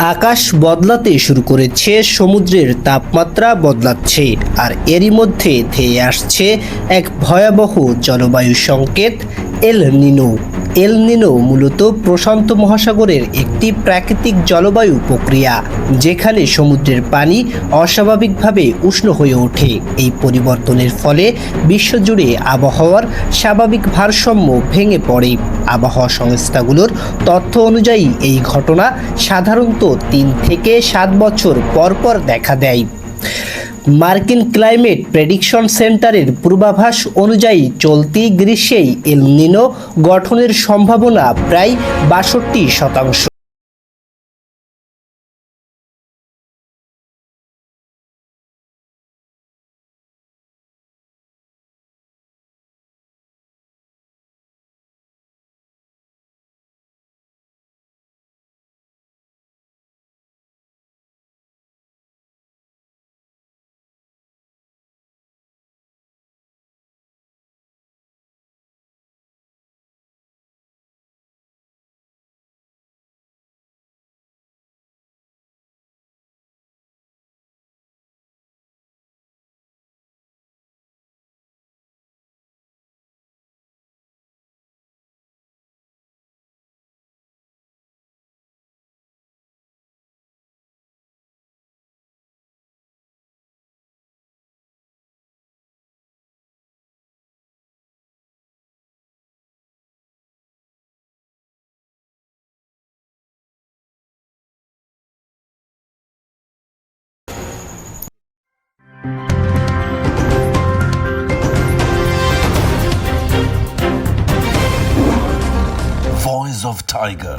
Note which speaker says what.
Speaker 1: আকাশ বদলাতে শুরু করেছে, সমুদ্রের তাপমাত্রা বদলাচ্ছে, আর এরই মধ্যে ধেয়ে আসছে এক ভয়াবহ জলবায়ু সংকেত এল নিনো। এল নিনো মূলত প্রশান্ত মহাসাগরের একটি প্রাকৃতিক জলবায়ু প্রক্রিয়া, যেখানে সমুদ্রের পানি অস্বাভাবিকভাবে উষ্ণ হয়ে ওঠে। এই পরিবর্তনের ফলে বিশ্বজুড়ে আবহাওয়ার স্বাভাবিক ভারসাম্য ভেঙে পড়ে। আবহাওয়া সংস্থাগুলোর তথ্য অনুযায়ী এই ঘটনা সাধারণত 3 থেকে 7 বছর পর পর দেখা দেয়। মার্কিন ক্লাইমেট প্রেডিকশন সেন্টারের পূর্বাভাস অনুযায়ী চলতি গ্রীষ্মেই এল নিনো গঠনের সম্ভাবনা প্রায় 62%।
Speaker 2: Voice of Tiger.